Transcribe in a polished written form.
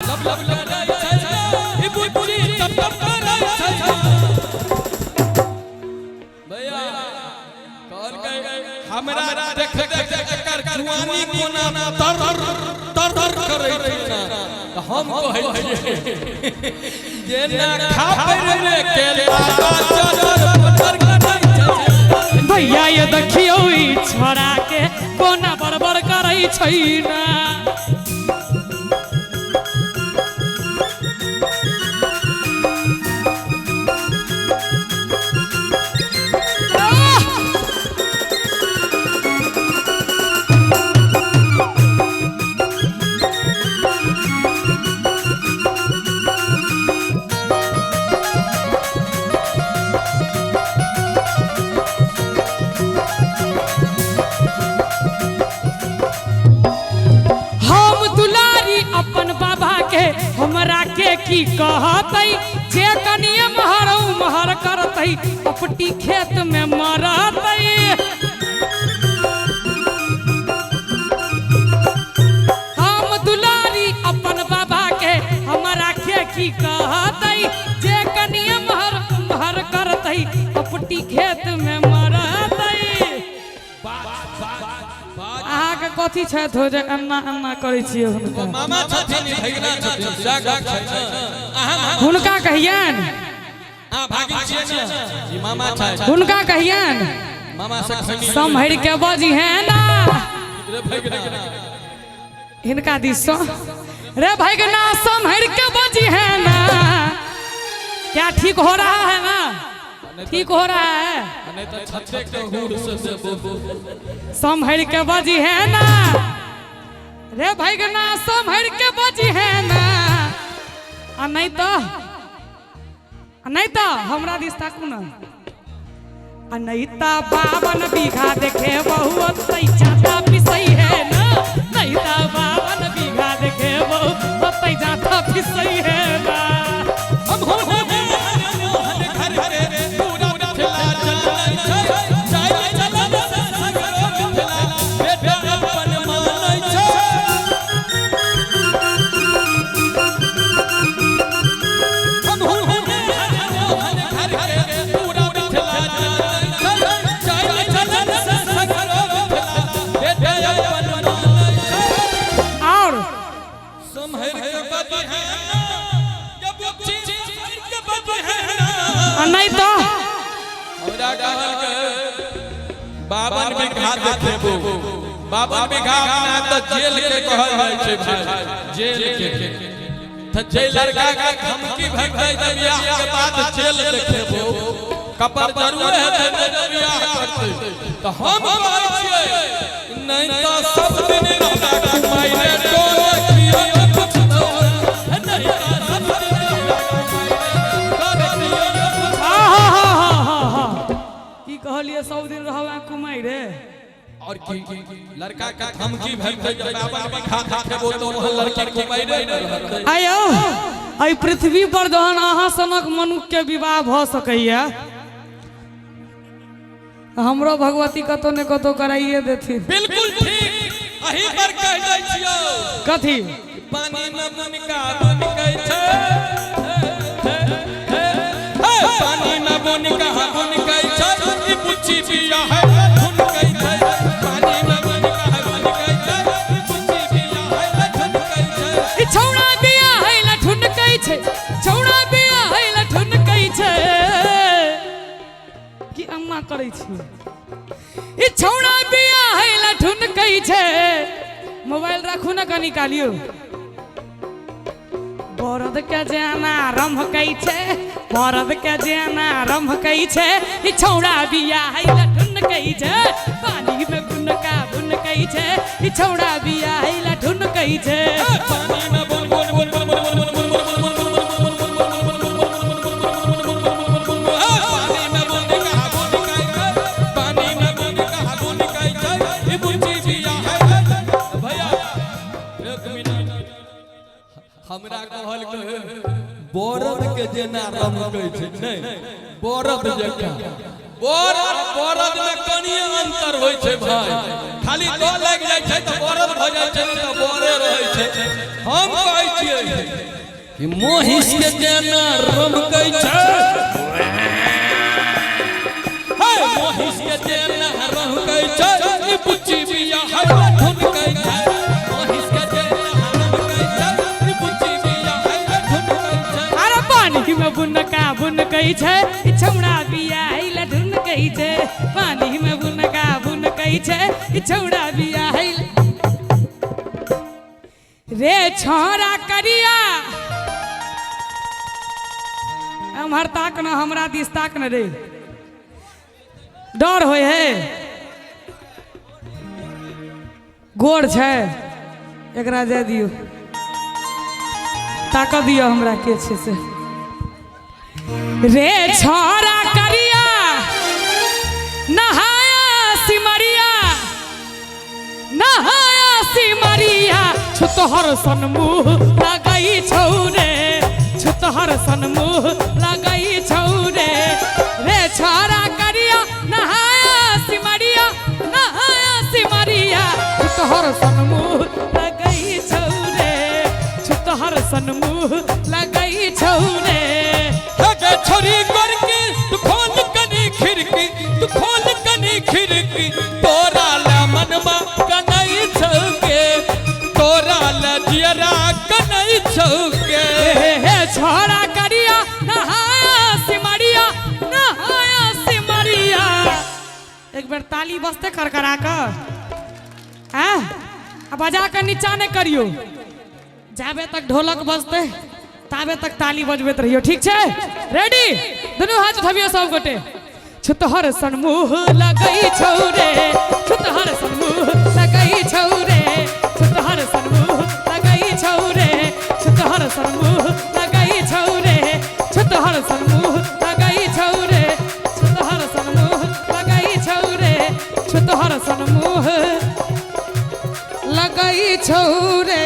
लब करे छै ई बुच्ची तब करे छै भैया कहल गए हमरा देख देख एकर जुआनी कोना तर करे छै त हम कहै छियै जे ना खाबै रे केला चदर करे छै भैया ये देखियो ई छोरा के कोना बड़बड़ करे छै ना हमरा के की कहतै जे कनिए महरौ महर करतै अपटी खेत में मरतै हम दुलारी अपन बाबा के हमरा के की कहतै जे कनिए महर महर करतै अपटी खेत में मरतै आके कथि छै हो जे अन्ना अन्ना करै छियै हुनका मामा छथिन भैगना छथिन जागा छै अहाँ हुनका कहियन आ भागी छियै ने ई मामा छै हुनका कहियन मामा से खनी सम्हर के बजी है ना रे भैगना हिनका दिसो रे भैगना सम्हर के बजी है ना क्या ठीक हो रहा है ना ठीक हो रहा है नहीं तो छत्ते के हुर से सम्हर के बजी है ना रे भैगना सम्हर के बजी है ना आ नहीं तो हमरा दिस ताकू ना आ नहीं तो 52 बीघा देखे बहुत ज्यादा पिसई है ना नहीं तो 52 बीघा देखे बहुत ज्यादा पिसई है ना हम हो घर घर पूरा ठेला चलै छै चाय चलन सगरो ठेला बेटा अपन मानै छै हम हो घर घर पूरा ठेला चलै छै चाय चलन सगरो ठेला बेटा अपन मानै छै और सम्हर के बजी है जब बुच्ची के बजी है ना नहीं तो हमरा कहल के 52 बीघा देखेबो 52 बीघा अपना तो जेल के कहल जाइ छै भाई जेल के त जे लड़का के धमकी भगै त बियाह के बाद जेल देखेबो कपर जरूर है त बियाह करते त हम कहै छियै नहीं तो सब दिन रहता कुमाई रे टोले कियो कुछ तो नहीं तो सब दिन रहता कुमाई रे की कहलिए सब दिन रहबा कुमाई रे और की लड़का का धमकी भगै त बाबा भी खा खेबो तो वह लड़की कुमाई रे रहतै आयो आई पृथ्वी पर जहन अहाँ सनक मनुष्य के विवाह भ सकैया हमरो भगवती कतो ने कतो कराइए देथिन बिल्कुल ठीक अही पर कह दै छियो कथी पानी में मुनका बुनकै छै पानी में मुनका बुनकै छै ई बुच्ची बिया है धुनकै छै पानी में मुनका बुनकै छै ई बुच्ची बिया है धुनकै छै ई छौड़ा बिया है ला ढुनकै छै छौड़ा बिया है ला ढुनकै छै की अम्मा करै छी ई छौड़ा बिया है ला ढुनकै छै मोबाइल राखू ना कनी कालियो बरद के जाना रमकै छै बरद के जाना रमकै छै ई छौड़ा बिया है ला ढुनकै छै पानी में गुनका बुनकै छै ई छौड़ा बिया है ला ढुनकै छै पानी में बुन बुन बुन बुन बुन बुन बुन हमरा कहल के बरद के जेना रमकै छै नहीं बरद जका बरद में कनिए अंतर होय छै भाई खाली दो लग जाय छै त बरद भ जाय छै त बरे रहै छै हम कहै छियै कि मोहिश के जेना रमकै छै हे मोहिश के जेना रमकै छै ई बुच्ची बिया हैला ठुनकै छै मोहिश के जेना रमकै छै ई बुच्ची बिया हैला ठुनकै छै अरे पानी में बुनका बुनकै छै ई छौड़ा बिया हैला ढुनकै छै पानी में बुनका बुनकै छै ई छौड़ा बिया हैला रे छोरा करिया हमर ताक न हमरा दिस ताक न रे डर होय है गोड़ छै एकरा दे दियो ताक दियो हमरा के छै से रे छोरा करिया नहाया सिमरिया नहाया सिमरिया छुतहर सन मुँह लगई छौरे छुतहर सन मुँह लगई छौरे रे छोरा करिया नहाया सिमरिया छुतहर सन मुँह लगई छौरे छुतहर सन मुँह लगई छौरे हे छोरी करके तू खोल कनी खिड़की तू खोल कनी खिड़की तोरा ला मनवा कनई छौके तोरा ला जियरा कनई छौके हे छोरा करिया नहाया सिमरिया एक बार ताली बजते करकरा कर अब बजा कर नीचा नहीं करियो जाबे तक ढोलक बजते ताबे तक ताली बजबैत रहियो ठीक है रेडी दोनों हाथ उठाबियो सब गोटे छुतहर सन मुँह लगई छौरे छुतहर सन मुँह लगई छौरे छुतहर सन मुँह लगई छौरे छुतहर सन मुँह लगई छौरे छुतहर सन मुँह लगई छौरे छुतहर सन मुँह लगई छौरे छुतहर सन मुँह लगई छौरे